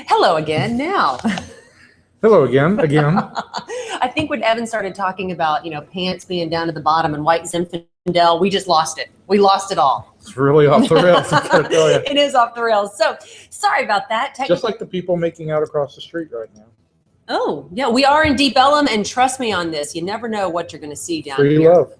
Hello again now. Hello again. I think when Evan started talking about, pants being down at the bottom and white Zinfandel, we just lost it. We lost it all. It's really off the rails. It is off the rails. So sorry about that. Just like the people making out across the street right now. Oh, yeah. We are in Deep Ellum, and trust me on this. You never know what you're going to see down Free here. love.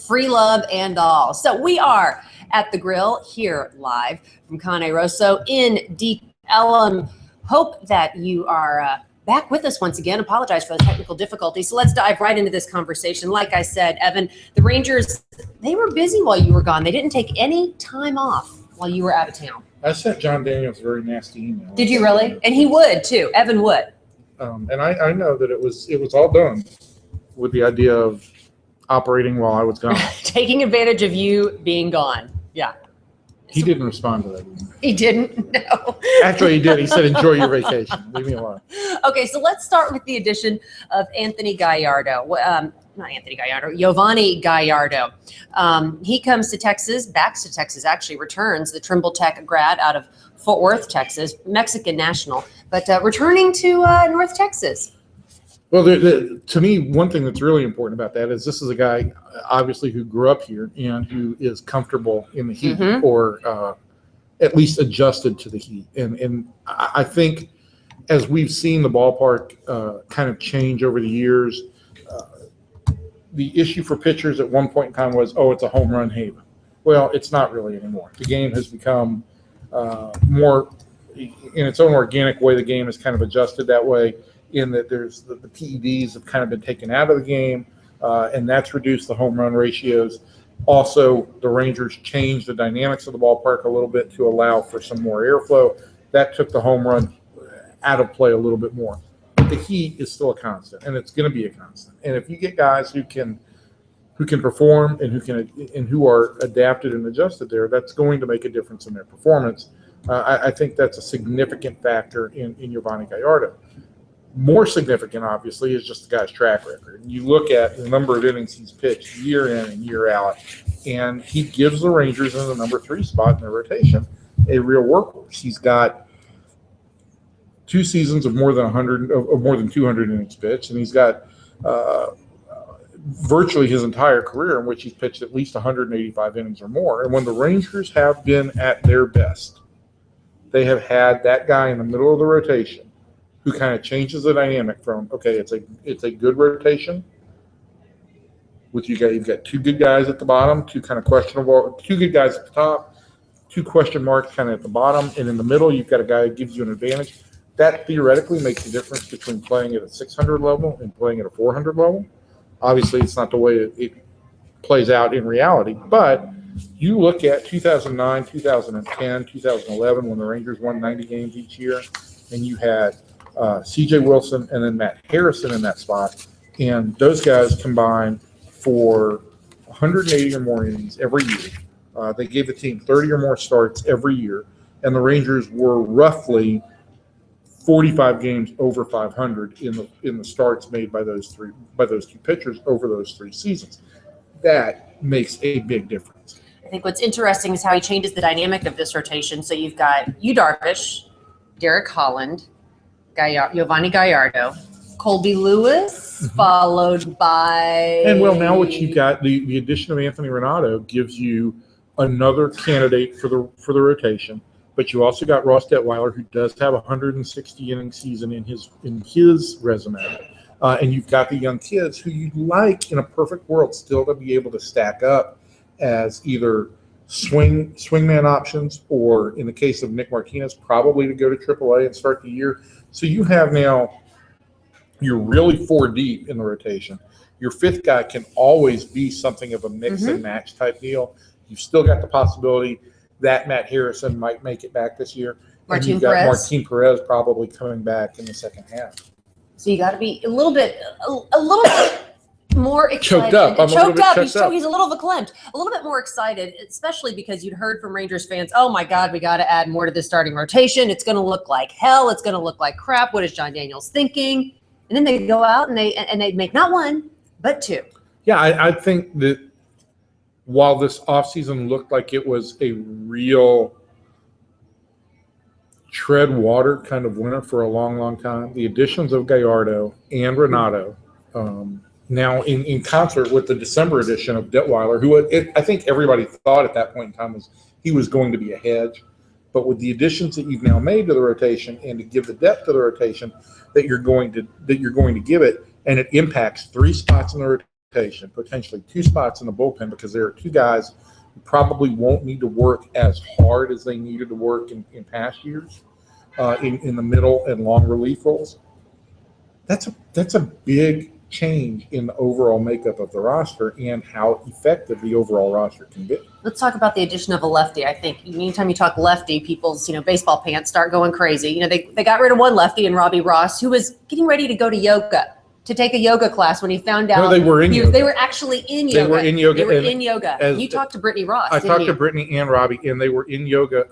Free love and all. So we are at the grill here live from Cani Rosso in Deep Ellum. Hope that you are back with us once again. Apologize for the technical difficulties. So let's dive right into this conversation. Like I said, Evan, the Rangers, they were busy while you were gone. They didn't take any time off while you were out of town. I sent John Daniels a very nasty email. Did you really? And he would too. Evan would. And I know that it was all done with the idea of operating while I was gone. Taking advantage of you being gone. Yeah. He didn't respond to that email. He didn't? No. Actually, he did. He said, enjoy your vacation. Leave me alone. Okay, so let's start with the addition of Anthony Gallardo. Not Anthony Gallardo, Yovani Gallardo. He comes to Texas, backs to Texas, actually returns, the Trimble Tech grad out of Fort Worth, Texas, Mexican national, but returning to North Texas. Well, to me, one thing that's really important about that is this is a guy, obviously, who grew up here and who is comfortable in the heat or at least adjusted to the heat. And I think as we've seen the ballpark kind of change over the years, the issue for pitchers at one point in time was, it's a home run haven. Well, it's not really anymore. The game has become more, in its own organic way, the game has kind of adjusted that way, in that there's the PEDs have kind of been taken out of the game, and that's reduced the home run ratios. Also, the Rangers changed the dynamics of the ballpark a little bit to allow for some more airflow. That took the home run out of play a little bit more. But the heat is still a constant, and it's going to be a constant. And if you get guys who can perform and who are adapted and adjusted there, that's going to make a difference in their performance. I think that's a significant factor in Yovani Gallardo. More significant, obviously, is just the guy's track record. You look at the number of innings he's pitched year in and year out, and he gives the Rangers in the number 3 spot in their rotation a real workhorse. He's got 2 seasons of more than 200 innings pitched, and he's got virtually his entire career in which he's pitched at least 185 innings or more. And when the Rangers have been at their best, they have had that guy in the middle of the rotation who kind of changes the dynamic from, it's a good rotation with you've got 2 good guys at the bottom, 2 kind of questionable, 2 good guys at the top, 2 question marks kind of at the bottom, and in the middle you've got a guy who gives you an advantage. That theoretically makes the difference between playing at a 600 level and playing at a 400 level. Obviously, it's not the way it plays out in reality, but you look at 2009, 2010, 2011, when the Rangers won 90 games each year, and you had C.J. Wilson and then Matt Harrison in that spot, and those guys combined for 180 or more innings every year. They gave the team 30 or more starts every year, and the Rangers were roughly 45 games over 500 in the starts made by those 2 pitchers over those 3 seasons. That makes a big difference. I think what's interesting is how he changes the dynamic of this rotation. So you've got Yu Darvish, Derek Holland, Yovani Gallardo, Colby Lewis, followed by... And now what you've got, the addition of Anthony Ranaudo gives you another candidate for the rotation, but you also got Ross Detweiler, who does have a 160-inning season in his resume. And you've got the young kids who you'd like, in a perfect world, still to be able to stack up as either swingman options, or in the case of Nick Martinez, probably to go to AAA and start the year. So you have now, you're really 4 deep in the rotation. Your 5th guy can always be something of a mix and match type deal. You've still got the possibility that Matt Harrison might make it back this year. Martin Perez probably coming back in the second half. So you got to be a little bit more excited. Choked up. He's a little verklempt. A little bit more excited, especially because you'd heard from Rangers fans, oh my God, we got to add more to the starting rotation. It's going to look like hell. It's going to look like crap. What is John Daniels thinking? And then they go out and they make not 1, but 2. Yeah, I think that while this offseason looked like it was a real tread water kind of winner for a long, long time. The additions of Gallardo and Ranaudo, now in concert with the December edition of Detweiler, who I think everybody thought at that point in time he was going to be a hedge. But with the additions that you've now made to the rotation and to give the depth to the rotation that you're going to give it, and it impacts 3 spots in the rotation, potentially 2 spots in the bullpen, because there are 2 guys who probably won't need to work as hard as they needed to work in past years in the middle and long relief roles. That's a big change in the overall makeup of the roster and how effective the overall roster can be. Let's talk about the addition of a lefty. I think anytime you talk lefty, people's baseball pants start going crazy. They got rid of one lefty in Robbie Ross, who was getting ready to go to yoga, to take a yoga class when he found out. No, they were in yoga. They were actually in yoga. They were in yoga. They were in yoga. You talked to Brittany Ross. I talked to Brittany and Robbie, and they were in yoga.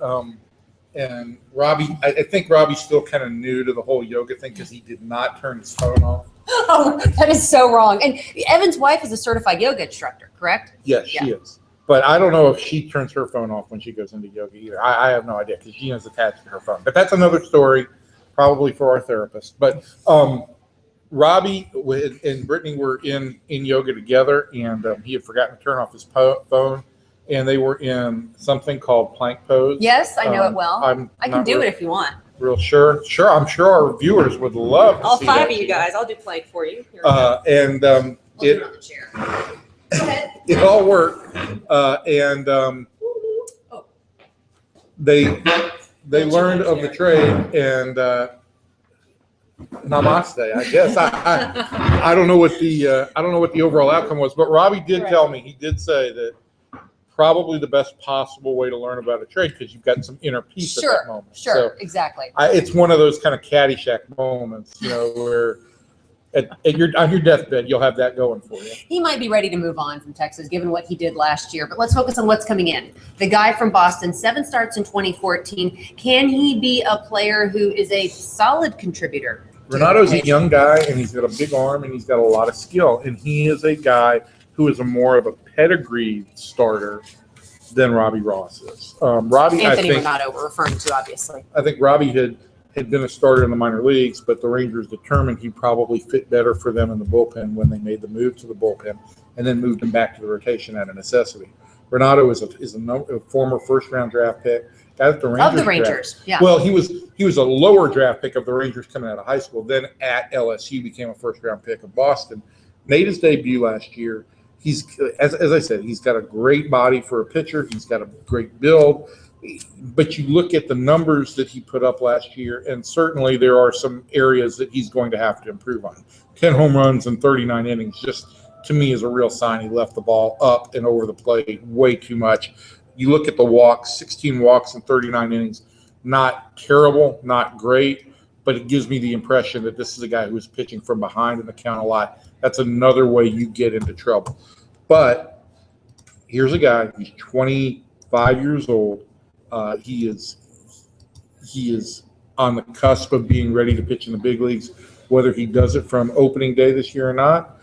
And Robbie, I think Robbie's still kind of new to the whole yoga thing because he did not turn his phone off. Oh, that is so wrong. And Evan's wife is a certified yoga instructor, correct? Yes, she is. But I don't know if she turns her phone off when she goes into yoga either. I have no idea because Gina's attached to her phone. But that's another story, probably for our therapist. But Robbie and Brittany were in yoga together, and he had forgotten to turn off his phone. And they were in something called plank pose. Yes, I know it well. I can do it if you want. Real sure. Sure, I'm sure our viewers would love to all see 5 that. of you guys. I'll do plank for you. Here I'll do it on the chair. Go ahead. It all worked. They learned of the trade and namaste. I guess I don't know what the overall outcome was, but Robbie did tell me, he did say that probably the best possible way to learn about a trade because you've got some inner peace at that moment. Sure, so exactly. It's one of those kind of Caddyshack moments, where on your deathbed you'll have that going for you. He might be ready to move on from Texas, given what he did last year. But let's focus on what's coming in. The guy from Boston, 7 starts in 2014. Can he be a player who is a solid contributor? Ranaudo's a young guy, and he's got a big arm, and he's got a lot of skill, and he is a guy who is more of a pedigreed starter than Robbie Ross is. Robbie, Anthony Ranaudo, we're referring to, obviously. I think Robbie had been a starter in the minor leagues, but the Rangers determined he probably fit better for them in the bullpen when they made the move to the bullpen and then moved him back to the rotation out of necessity. Ranaudo is a former first-round draft pick. Of the Rangers, yeah. Well, he was a lower draft pick of the Rangers coming out of high school. Then at LSU became a first-round pick of Boston. Made his debut last year. He's, as I said, he's got a great body for a pitcher. He's got a great build. But you look at the numbers that he put up last year, and certainly there are some areas that he's going to have to improve on. 10 home runs in 39 innings just, to me, is a real sign he left the ball up and over the plate way too much. You look at the walks, 16 walks in 39 innings, not terrible, not great, but it gives me the impression that this is a guy who is pitching from behind in the count a lot. That's another way you get into trouble. But here's a guy, he's 25 years old. He is on the cusp of being ready to pitch in the big leagues, whether he does it from opening day this year or not,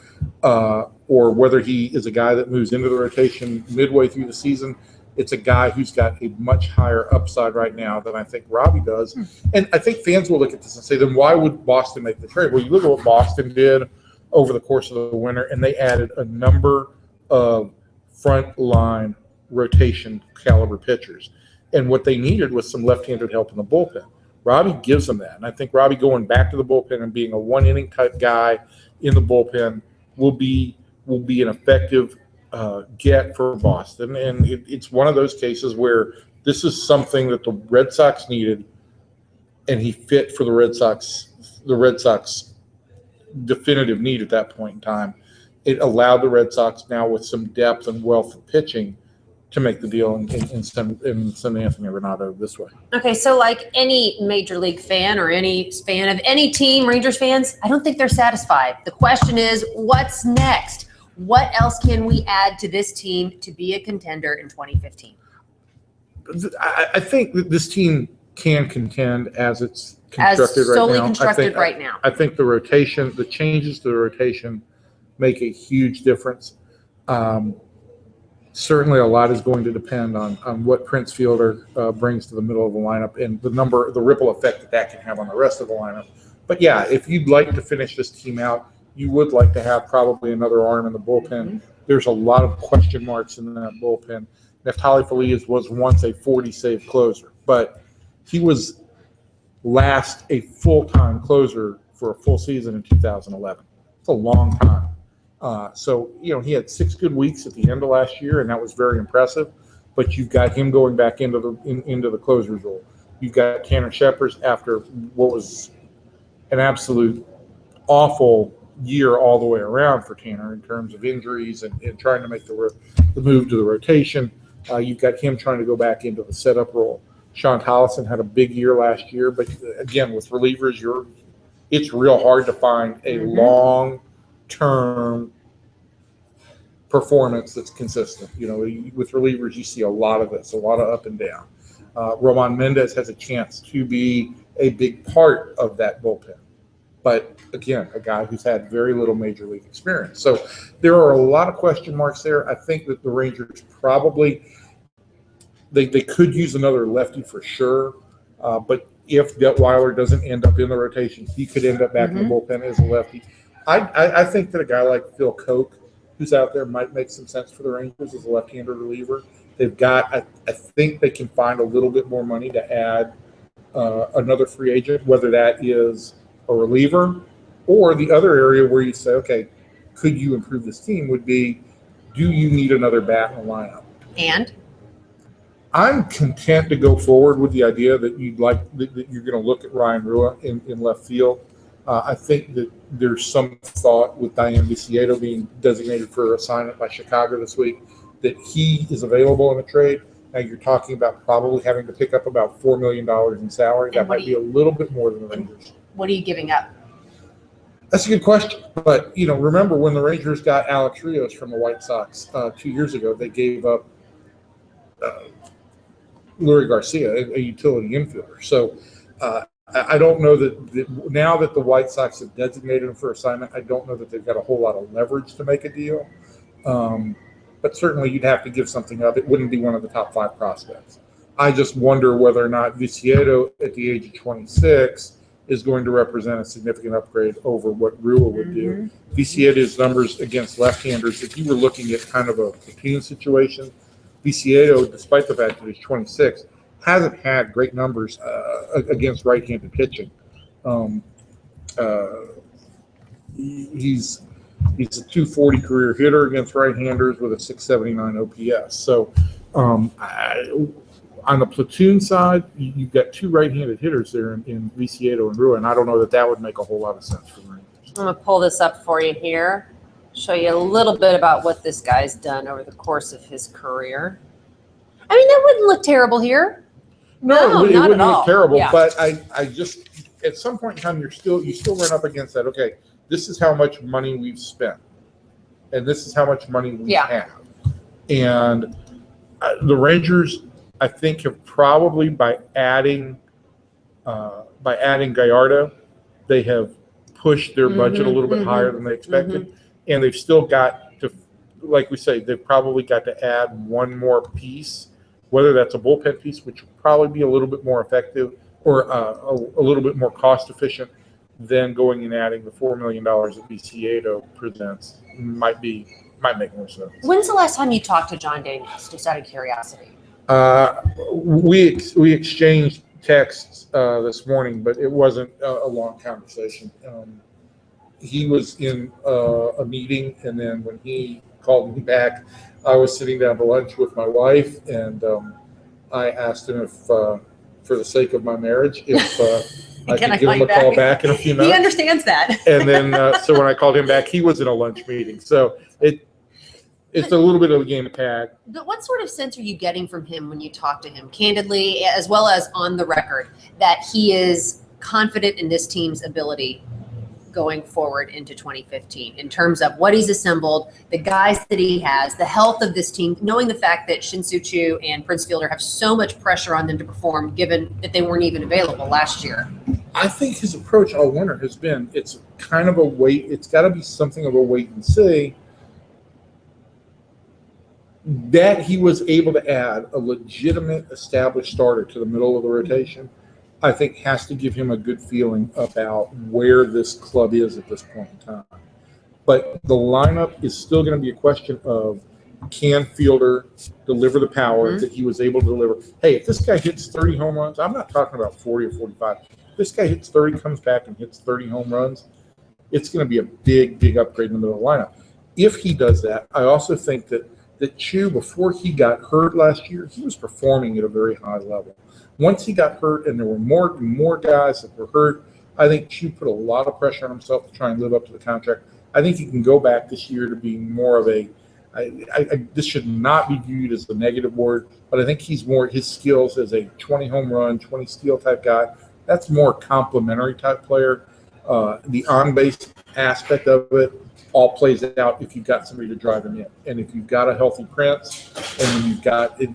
or whether he is a guy that moves into the rotation midway through the season. It's a guy who's got a much higher upside right now than I think Robbie does. And I think fans will look at this and say, then why would Boston make the trade? Well, you look at what Boston did over the course of the winter, and they added a number of front line rotation caliber pitchers. And what they needed was some left-handed help in the bullpen. Robbie gives them that. And I think Robbie going back to the bullpen and being a one-inning type guy in the bullpen will be an effective get for Boston. And it's one of those cases where this is something that the Red Sox needed, and he fit for the Red Sox definitive need at that point in time. It allowed the Red Sox now with some depth and wealth of pitching to make the deal and send Anthony Ranaudo this way. Okay, so like any major league fan or any fan of any team, Rangers fans, I don't think they're satisfied. The question is, what's next? What else can we add to this team to be a contender in 2015? I think that this team can contend as it's constructed right now. Solely constructed right now. I think the changes to the rotation make a huge difference. Certainly a lot is going to depend on what Prince Fielder brings to the middle of the lineup and the ripple effect that can have on the rest of the lineup. But yeah, if you'd like to finish this team out, you would like to have probably another arm in the bullpen. Mm-hmm. There's a lot of question marks in that bullpen. Neftali Feliz was once a 40-save closer, but he was last a full-time closer for a full season in 2011. It's a long time. So, he had 6 good weeks at the end of last year, and that was very impressive. But you've got him going back into the closer's role. You've got Tanner Sheppers after what was an absolute awful year all the way around for Tanner in terms of injuries and trying to make the move to the rotation. You've got him trying to go back into the setup role. Sean Tollison had a big year last year, but again, with relievers, it's real hard to find a long-term performance that's consistent. With relievers, you see a lot of this, a lot of up and down. Roman Mendez has a chance to be a big part of that bullpen. But again, a guy who's had very little major league experience. So there are a lot of question marks there. I think that the Rangers probably they could use another lefty for sure. But if Detweiler doesn't end up in the rotation, he could end up back in the bullpen as a lefty. I think that a guy like Phil Koch, who's out there, might make some sense for the Rangers as a left-handed reliever. They've got, I think they can find a little bit more money to add another free agent, whether that is a reliever or the other area where you say, okay, could you improve this team would be, do you need another bat in the lineup? And I'm content to go forward with the idea that you're going to look at Ryan Rua in left field. I think that there's some thought with Diane Viciedo being designated for assignment by Chicago this week that he is available in a trade. Now you're talking about probably having to pick up about $4 million in salary. That might be a little bit more than the Rangers. What are you giving up? That's a good question. But, remember when the Rangers got Alex Rios from the White Sox 2 years ago, they gave up Lurie Garcia, a utility infielder. So I don't know that now that the White Sox have designated him for assignment, I don't know that they've got a whole lot of leverage to make a deal. But certainly you'd have to give something up. It wouldn't be one of the top 5 prospects. I just wonder whether or not Viciedo at the age of 26 is going to represent a significant upgrade over what Rua would do. Viciedo's numbers against left-handers, if you were looking at kind of a platoon situation, Viciedo, despite the fact that he's 26, hasn't had great numbers against right-handed pitching. He's a 240 career hitter against right-handers with a 679 OPS. So on the platoon side, you've got 2 right-handed hitters there in Viciedo and Rua, and I don't know that would make a whole lot of sense for the Rangers. I'm going to pull this up for you here, show you a little bit about what this guy's done over the course of his career. I mean, that wouldn't look terrible here. No, it wouldn't look terrible, yeah. But I just, at some point in time, you still run up against that. Okay, this is how much money we've spent, and this is how much money we have. And the Rangers, I think, have probably by adding Gallardo, they have pushed their budget a little bit higher than they expected, and they've still got to, like we say, they've probably got to add one more piece, whether that's a bullpen piece, which will probably be a little bit more effective or a little bit more cost efficient than going and adding the $4 million that Viciedo presents might make more sense. When's the last time you talked to John Daniels, just out of curiosity? We exchanged texts this morning, but it wasn't a long conversation. He was in a meeting, and then when he called me back, I was sitting down to lunch with my wife, and I asked him if, for the sake of my marriage, if I could give him a call back in a few minutes. He understands that. And then, so when I called him back, he was in a lunch meeting. So it's a little bit of a game of tag. But what sort of sense are you getting from him when you talk to him, candidly, as well as on the record, that he is confident in this team's ability going forward into 2015 in terms of what he's assembled, the guys that he has, the health of this team, knowing the fact that Shin-Soo Choo and Prince Fielder have so much pressure on them to perform given that they weren't even available last year? I think his approach all winter has been, it's kind of a wait. It's got to be something of a wait and see. that he was able to add a legitimate established starter to the middle of the rotation, I think has to give him a good feeling about where this club is at this point in time. But the lineup is still going to be a question of, can Fielder deliver the power that he was able to deliver? Hey, if this guy hits 30 home runs, I'm not talking about 40 or 45. If this guy hits 30, comes back and hits 30 home runs, it's going to be a big, big upgrade in the middle of the lineup. If he does that, I also think that Chu, before he got hurt last year, he was performing at a very high level. Once he got hurt and there were more guys that were hurt, I think Chu put a lot of pressure on himself to try and live up to the contract. I think he can go back this year to being more of a this should not be viewed as the negative word, but I think he's more his skills as a 20 home run, 20 steal type guy. That's more complimentary type player. The on-base aspect of it all plays out if you've got somebody to drive him in, and if you've got a healthy Prince, and then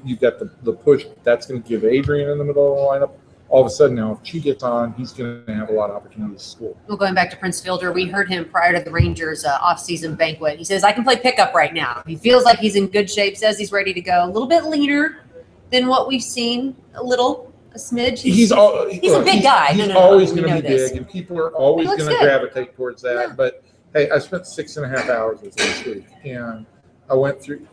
you've got the push that's going to give Adrian in the middle of the lineup. All of a sudden now, if Chu gets on, he's going to have a lot of opportunities to score. Well, going back to Prince Fielder, we heard him prior to the Rangers off-season banquet. He says, I can play pickup right now. He feels like he's in good shape, says he's ready to go. A little bit leaner than what we've seen, a smidge. He's a big guy. He's always going to be big, and people are always going to gravitate towards that. Yeah. But, hey, I spent 6.5 hours with him this week, and I went through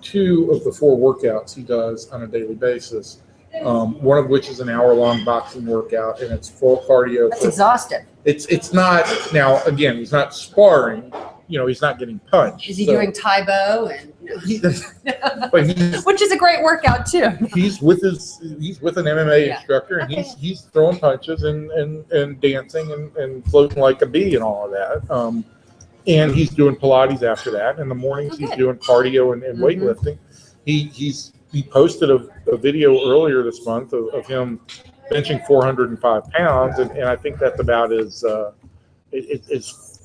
2 of the 4 workouts he does on a daily basis. One of which is an hour-long boxing workout, and it's full cardio. That's exhaustive. It's not now. Again, he's not sparring. He's not getting punched. Is he doing Taibo but which is a great workout too? He's with an MMA instructor, and he's throwing punches and dancing and floating like a bee and all of that. And he's doing Pilates after that. In the mornings, he's doing cardio and weightlifting. He posted a video earlier this month of him benching 405 pounds, and I think that's about as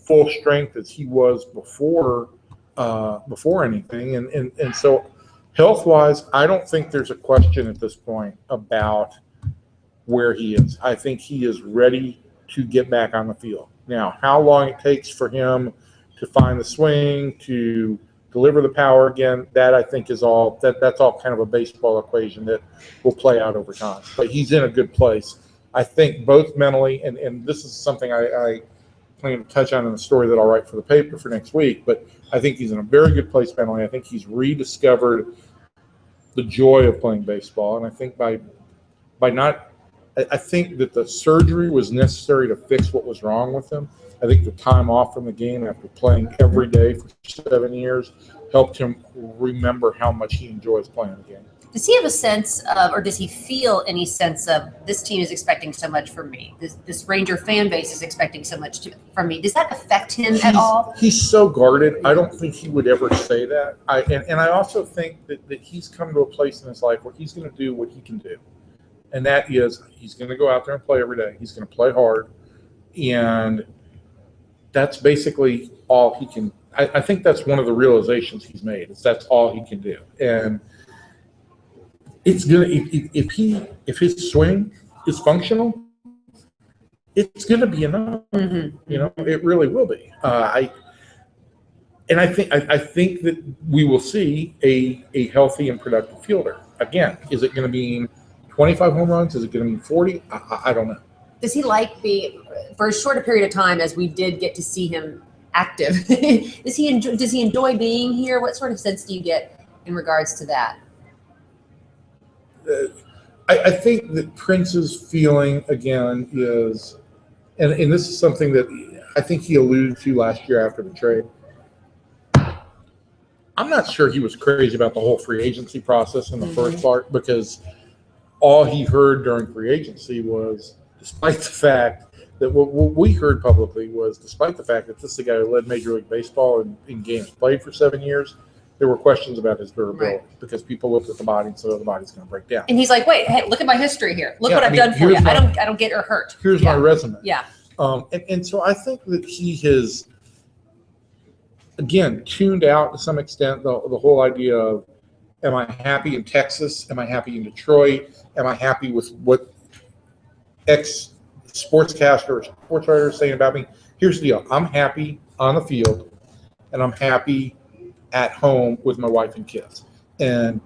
full strength as he was before anything. And so health-wise, I don't think there's a question at this point about where he is. I think he is ready to get back on the field. Now, how long it takes for him to find the swing, to deliver the power again, that I think is all that's all kind of a baseball equation that will play out over time. But he's in a good place, I think, both mentally, and this is something I plan to touch on in the story that I'll write for the paper for next week. But I think he's in a very good place mentally. I think he's rediscovered the joy of playing baseball, and I think I think that the surgery was necessary to fix what was wrong with him. I think the time off from the game after playing every day for 7 years helped him remember how much he enjoys playing the game. Does he have a sense of, or does he feel any sense of, this team is expecting so much from me? This Ranger fan base is expecting so much from me. Does that affect him at all? He's so guarded. I don't think he would ever say that. And I also think that he's come to a place in his life where he's going to do what he can do. And that is, he's going to go out there and play every day. He's going to play hard. And that's basically all he can. I think that's one of the realizations he's made, is that's all he can do. And it's gonna, if his swing is functional, it's gonna be enough. It really will be. I think that we will see a healthy and productive fielder. Again, is it going to be 25 home runs? Is it going to be 40? I don't know. Does he like being, for a shorter period of time, as we did get to see him active, does he enjoy being here? What sort of sense do you get in regards to that? I think that Prince's feeling, again, is, and this is something that I think he alluded to last year after the trade. I'm not sure he was crazy about the whole free agency process in the first part, because all he heard during free agency was, despite the fact that what we heard publicly was, despite the fact that this is the guy who led Major League Baseball in games played for 7 years, there were questions about his durability, because people looked at the body and said, oh, the body's going to break down. And he's like, wait, hey, look at my history here. Look what I've done for you. I don't get hurt. Here's my resume. Yeah. And so I think that he has, again, tuned out to some extent the whole idea of, am I happy in Texas? Am I happy in Detroit? Am I happy with what ex-sportscaster or sports writer is saying about me? Here's the deal. I'm happy on the field, and I'm happy at home with my wife and kids. And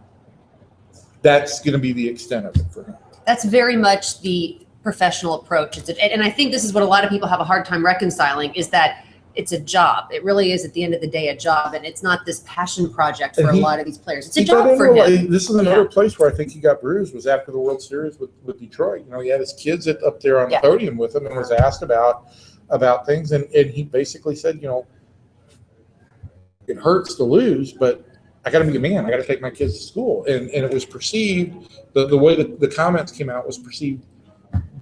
that's going to be the extent of it for him. That's very much the professional approach. And I think this is what a lot of people have a hard time reconciling, is that it's a job. It really is, at the end of the day, a job, and it's not this passion project for a lot of these players. It's a job for him. This is another place where I think he got bruised, was after the World Series with Detroit. He had his kids up there on the podium with him and was asked about things, and he basically said, it hurts to lose, but I got to be a man. I got to take my kids to school. And it was perceived, the way that the comments came out was perceived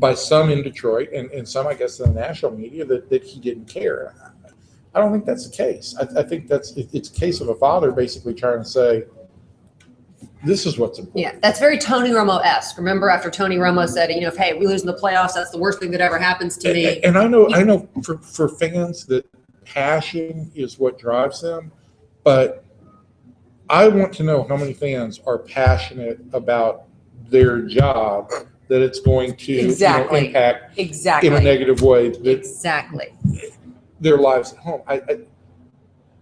by some in Detroit and some, I guess, in the national media that he didn't care. I don't think that's the case. I think it's a case of a father basically trying to say, this is what's important. Yeah, that's very Tony Romo-esque. Remember after Tony Romo said, hey, we lose in the playoffs, that's the worst thing that ever happens to me. And I know for fans that passion is what drives them, but I want to know how many fans are passionate about their job that it's going to impact in a negative way. Their lives at home.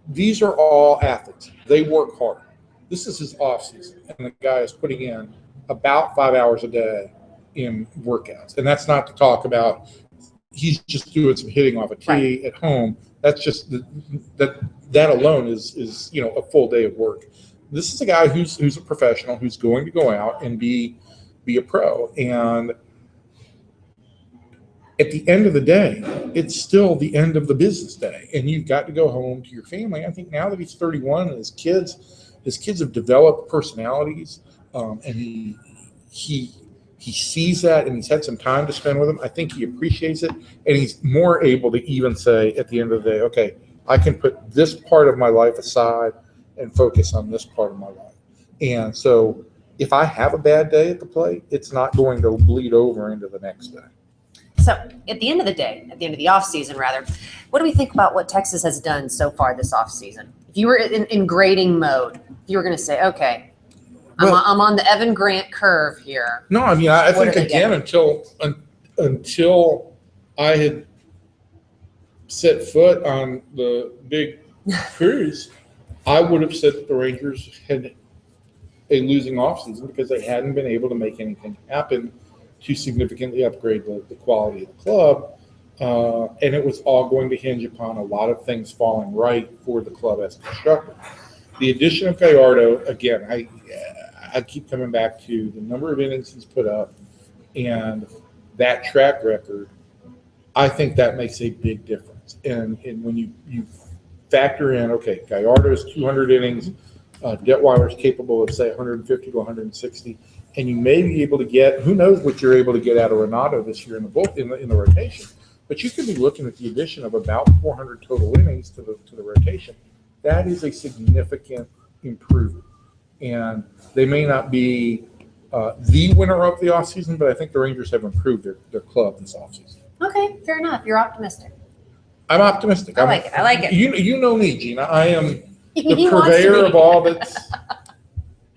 These are all athletes. They work hard. This is his offseason, and the guy is putting in about 5 hours a day in workouts. And that's not to talk about he's just doing some hitting off a tee at home. That's just that alone is a full day of work. This is a guy who's a professional, who's going to go out and be a pro. And at the end of the day, it's still the end of the business day, and you've got to go home to your family. I think now that he's 31 and his kids have developed personalities, and he sees that, and he's had some time to spend with them. I think he appreciates it, and he's more able to even say at the end of the day, okay, I can put this part of my life aside and focus on this part of my life. And so if I have a bad day at the plate, it's not going to bleed over into the next day. So at the end of the day, at the end of the offseason, rather, what do we think about what Texas has done so far this offseason? If you were in grading mode, if you were going to say, okay, I'm on the Evan Grant curve here. No, I mean, I think, again, until I had set foot on the big cruise, I would have said that the Rangers had a losing offseason because they hadn't been able to make anything happen to significantly upgrade the quality of the club. And it was all going to hinge upon a lot of things falling right for the club as constructed. The addition of Gallardo, again, I keep coming back to the number of innings he's put up and that track record. I think that makes a big difference. And when you factor in, okay, Gallardo's 200 innings, Detweiler's capable of, say, 150 to 160, and you may be able to get, who knows what you're able to get out of Ranaudo this year in the rotation, but you could be looking at the addition of about 400 total innings to the rotation. That is a significant improvement, and they may not be the winner of the offseason, but I think the Rangers have improved their club this offseason. Okay, fair enough. You're optimistic. I'm optimistic. I like it. You know me, Gina. I am the purveyor of all that's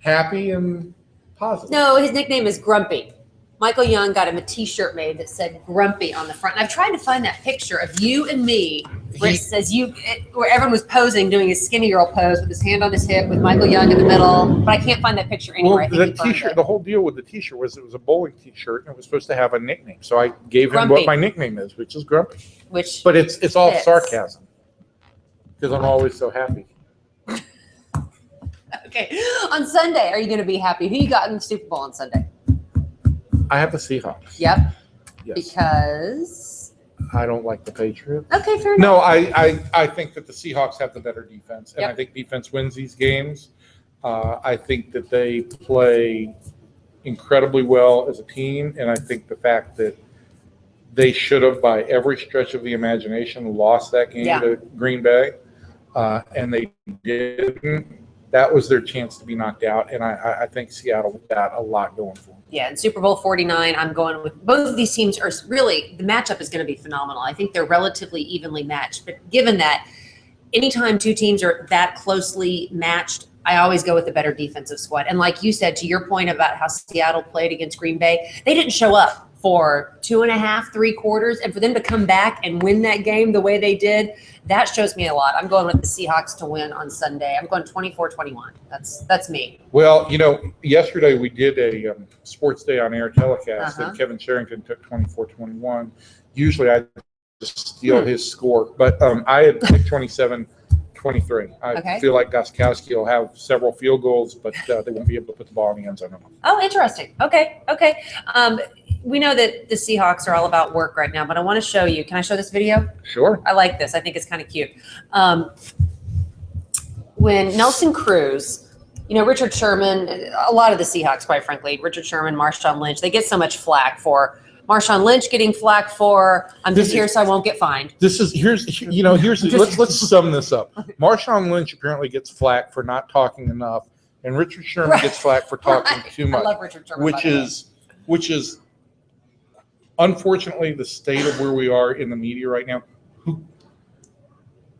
happy and positive. No, his nickname is Grumpy. Michael Young got him a T-shirt made that said Grumpy on the front. And I've tried to find that picture of you and me where it says where everyone was posing, doing his skinny girl pose with his hand on his hip with Michael Young in the middle. But I can't find that picture anywhere. Well, the T-shirt, the whole deal with the T-shirt was it was a bowling T-shirt and it was supposed to have a nickname. So I gave him what my nickname is, which is Grumpy. But it's all sarcasm because I'm always so happy. Okay. On Sunday, are you going to be happy? Who you got in the Super Bowl on Sunday? I have the Seahawks. Yep. Yes. Because I don't like the Patriots. Okay, fair enough. No, I think that the Seahawks have the better defense, and I think defense wins these games. I think that they play incredibly well as a team, and I think the fact that they should have, by every stretch of the imagination, lost that game to Green Bay, and they didn't. That was their chance to be knocked out, and I think Seattle got a lot going for them. Yeah, in Super Bowl 49, I'm going with both of these teams. Are really, the matchup is going to be phenomenal. I think they're relatively evenly matched, but given that anytime two teams are that closely matched, I always go with the better defensive squad. And like you said, to your point about how Seattle played against Green Bay, they didn't show up for 2.5, 3 quarters, and for them to come back and win that game the way they did, that shows me a lot. I'm going with the Seahawks to win on Sunday. I'm going 24-21. That's me. Well, yesterday we did a Sports Day on Air telecast, and Kevin Sherrington took 24-21. Usually I just steal his score, but I had picked 27-23. I feel like Gostkowski will have several field goals, but they won't be able to put the ball in the end zone. Oh, interesting. Okay. We know that the Seahawks are all about work right now, but I want to show you. Can I show this video? Sure. I like this. I think it's kind of cute. When Nelson Cruz, Richard Sherman, a lot of the Seahawks, quite frankly, Richard Sherman, Marshawn Lynch, they get so much flack for Marshawn Lynch getting flack for, I'm just here so I won't get fined. Let's sum this up. Marshawn Lynch apparently gets flack for not talking enough, and Richard Sherman gets flack for talking too much. I love Richard Sherman, which is unfortunately the state of where we are in the media right now.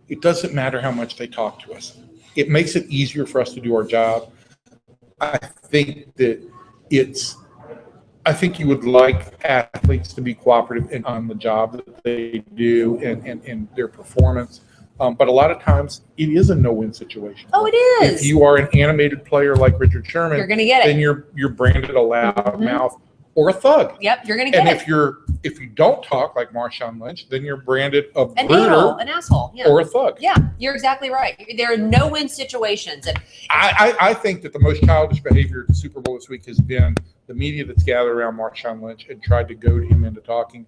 It doesn't matter how much they talk to us. It makes it easier for us to do our job. I think you would like athletes to be cooperative on the job that they do and their performance. But a lot of times it is a no-win situation. Oh, it is. If you are an animated player like Richard Sherman, you're going to get it. Then you're branded a loudmouth or a thug. Yep, you're going to get it. And if you don't talk like Marshawn Lynch, then you're branded an asshole, or a thug. Yeah, you're exactly right. There are no-win situations. And I think that the most childish behavior at the Super Bowl this week has been the media that's gathered around Marshawn Lynch and tried to goad him into talking.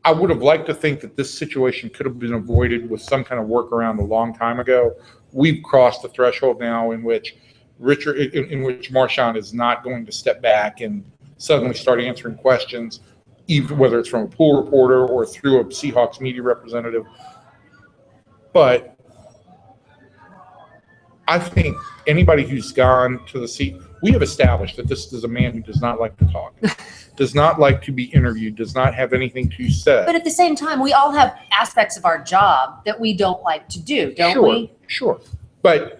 I would have liked to think that this situation could have been avoided with some kind of workaround a long time ago. We've crossed the threshold now in which Marshawn is not going to step back and suddenly start answering questions, even whether it's from a pool reporter or through a Seahawks media representative. But I think anybody who's gone to the seat, we have established that this is a man who does not like to talk, does not like to be interviewed, does not have anything to say. But at the same time, we all have aspects of our job that we don't like to do, don't we? Sure. But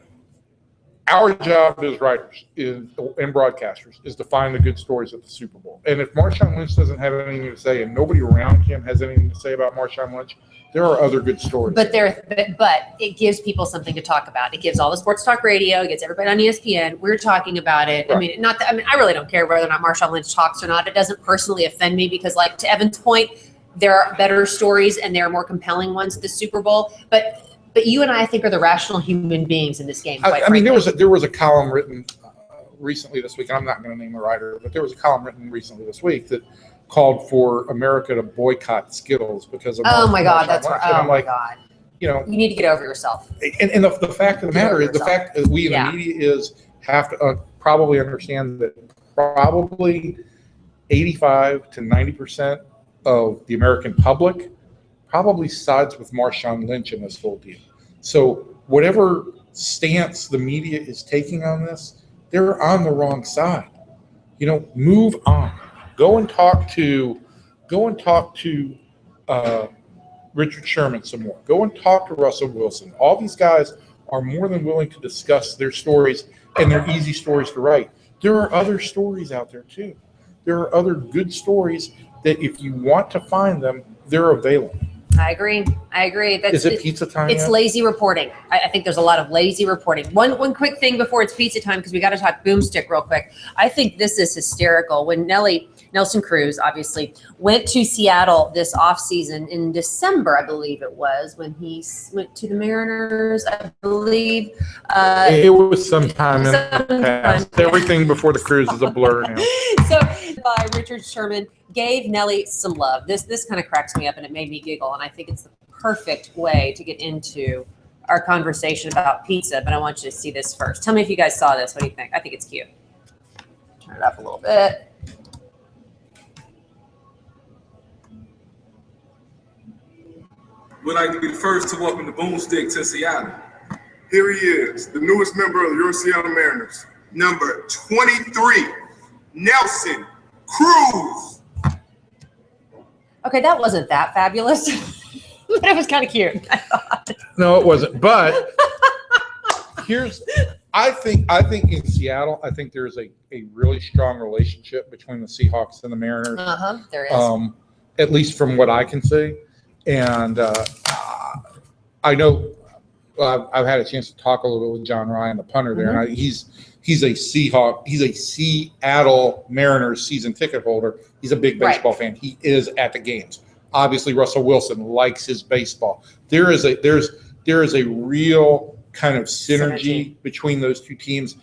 our job as writers and broadcasters is to find the good stories at the Super Bowl. And if Marshawn Lynch doesn't have anything to say and nobody around him has anything to say about Marshawn Lynch, there are other good stories. But it gives people something to talk about. It gives all the sports talk radio. It gets everybody on ESPN. We're talking about it. Right. I really don't care whether or not Marshawn Lynch talks or not. It doesn't personally offend me because, like, to Evan's point, there are better stories and there are more compelling ones at the Super Bowl. But you and I think are the rational human beings in this game. I mean, there was a column written recently this week, and I'm not going to name the writer, but there was a column written recently this week that called for America to boycott Skittles because of. Oh my God, that's right. Oh my God. You need to get over yourself. And the fact of the matter is, the fact that we in the media have to probably understand that probably 85 to 90% of the American public probably sides with Marshawn Lynch in this whole deal. So whatever stance the media is taking on this, they're on the wrong side. Move on. Go and talk to Richard Sherman some more. Go and talk to Russell Wilson. All these guys are more than willing to discuss their stories, and they're easy stories to write. There are other stories out there too. There are other good stories that if you want to find them, they're available. I agree. Is it pizza time? It's yet? lazy reporting. I think there's a lot of lazy reporting. One quick thing before it's pizza time, because we got to talk boomstick real quick. I think this is hysterical. When Nelson Cruz, obviously, went to Seattle this offseason in December, I believe it was, when he went to the Mariners, I believe. It was sometime in the past. Everything before the Cruz is a blur now. So by Richard Sherman gave Nelly some love. This kind of cracks me up, and it made me giggle, and I think it's the perfect way to get into our conversation about pizza, but I want you to see this first. Tell me if you guys saw this. What do you think? I think it's cute. Turn it up a little bit. Would like to be the first to welcome the Boomstick to Seattle. Here he is, the newest member of your Seattle Mariners, number 23, Nelson Cruz. Okay, that wasn't that fabulous, but it was kind of cute, I thought. No, it wasn't. But here's I think in Seattle, I think there's a really strong relationship between the Seahawks and the Mariners. There is. At least from what I can see. And I know I've had a chance to talk a little bit with John Ryan, the punter there, and he's a Seahawk. He's a Seattle Mariners season ticket holder. He's a big baseball fan. He is at the games. Obviously, Russell Wilson likes his baseball. There is a real kind of synergy between those two teams.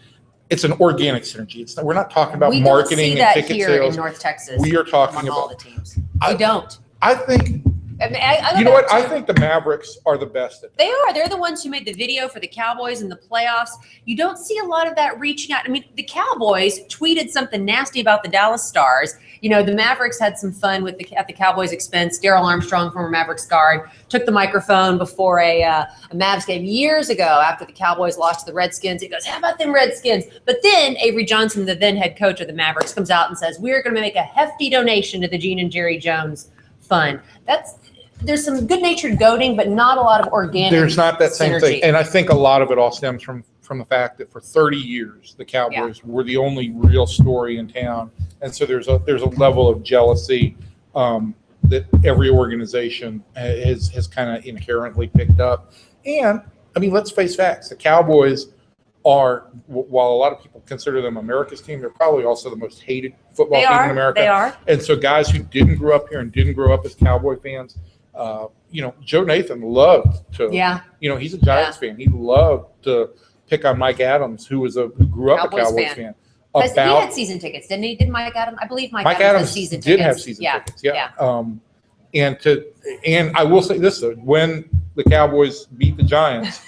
It's an organic synergy. We're not talking about marketing and ticket here sales. In North Texas. We are talking about all the teams. We don't. I think. I mean, I You know what? I think the Mavericks are the best at that. They are. They're the ones who made the video for the Cowboys in the playoffs. You don't see a lot of that reaching out. I mean, the Cowboys tweeted something nasty about the Dallas Stars. You know, the Mavericks had some fun at the Cowboys' expense. Darryl Armstrong, former Mavericks guard, took the microphone before a Mavs game years ago after the Cowboys lost to the Redskins. He goes, "How about them Redskins?" But then Avery Johnson, the then head coach of the Mavericks, comes out and says, "We're going to make a hefty donation to the Gene and Jerry Jones Fund." There's some good-natured goading, but not a lot of organic. There's not that same synergy. thing. And I think a lot of it all stems from the fact that for 30 years, the Cowboys were the only real story in town. And so there's a level of jealousy that every organization has kind of inherently picked up. And, I mean, let's face facts. The Cowboys are, while a lot of people consider them America's team, they're probably also the most hated football team in America. They are. And so guys who didn't grow up here and didn't grow up as Cowboy fans, Joe Nathan loved to, he's a Giants fan. He loved to pick on Mike Adams, who grew up a Cowboys fan. He had season tickets, didn't he? Didn't Mike Adams? I believe Mike Adams had season did tickets. have season tickets. Yeah. And I will say this though, when the Cowboys beat the Giants,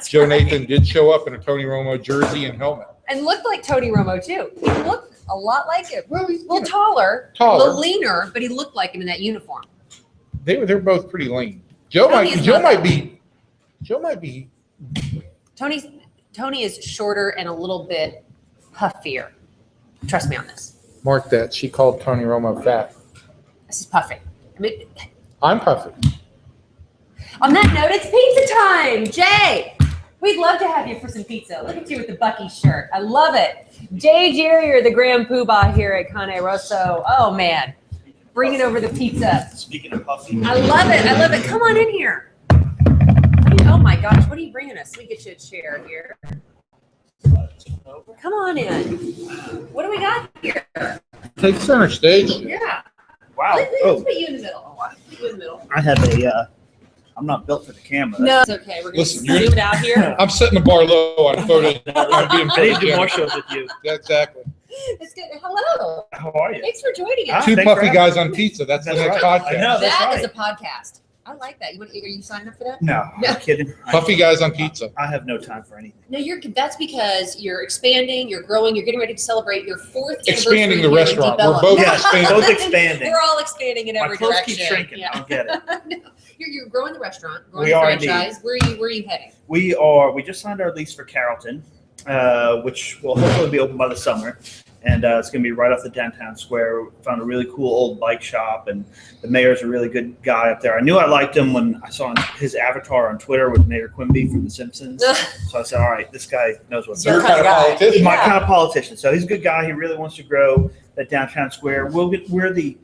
Joe Nathan did show up in a Tony Romo jersey and helmet. And looked like Tony Romo too. He looked a lot like him. Well, he's a little taller, a little leaner, but he looked like him in that uniform. They're both pretty lean. Joe might be. Tony is shorter and a little bit puffier. Trust me on this. Mark that. She called Tony Romo fat. This is puffy. I mean, I'm puffy. on that note, it's pizza time. Jay, we'd love to have you for some pizza. Look at you with the Bucky shirt. I love it. Jay Jerrier, the Grand Poobah here at Cani Rosso. Oh, man. Bringing over the pizza. Speaking of puffy. I love it. I love it. Come on in here. Oh, my gosh. What are you bringing us? Let me get you a chair here. Come on in. What do we got here? Take center stage. Yeah. Wow. Let's put you in the middle. Put you in the middle. I have I'm not built for the camera. No, it's okay. We're going to Listen, zoom it out here. I'm setting the bar low on photo. I'm being I need to do more shows with you. Exactly. It's good. Hello. How are you? Thanks for joining us. Ah, Two thanks for puffy having guys me. on pizza. That's the That's next right. podcast. I know. That's That right. is a podcast. I like that. Are you signing up for that? No, No. I'm kidding. Puffy guys on pizza. I have no time for anything. No, that's because you're expanding, you're growing, you're getting ready to celebrate your fourth Expanding anniversary the here in restaurant. Deep We're Ellum. both Yeah, expanding. both expanding. We're all expanding in My every clothes direction. keep shrinking. Yeah. I don't get it. No, you're growing the restaurant, growing We the are franchise. Where are you heading? We just signed our lease for Carrollton, which will hopefully be open by the summer. And it's going to be right off the downtown square. We found a really cool old bike shop, and the mayor's a really good guy up there. I knew I liked him when I saw his avatar on Twitter with Mayor Quimby from The Simpsons. So I said, all right, this guy knows what's Your up. kind of guy. politician. My kind of politician. So he's a good guy. He really wants to grow that downtown square. We're the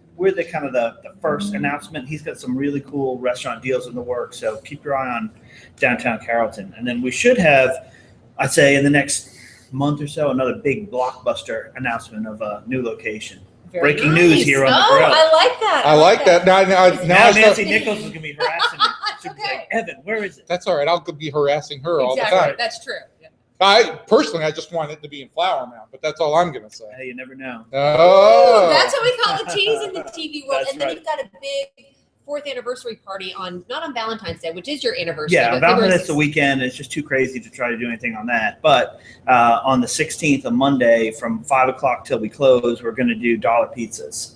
kind of the first announcement. He's got some really cool restaurant deals in the works. So keep your eye on downtown Carrollton. And then we should have, I'd say in the next month or so, another big blockbuster announcement of a new location. Very Breaking nice. news here on the Oh, grill. I like that. I like that. Now Now I start, Nancy Nichols is going to be harassing me. She's Okay. like, Evan, where is it? that's all right. I'll be harassing her all the Exactly. time. That's true. Yeah. I just want it to be in Flower Mound, but that's all I'm going to say. Hey, you never know. Oh. That's what we call the tease in the TV world. That's And then right. you've got a big fourth anniversary party not on Valentine's Day, which is your anniversary. Yeah, but Valentine's February Day's the weekend. It's just too crazy to try to do anything on that. But on the 16th of Monday from 5 o'clock till we close, we're going to do dollar pizzas,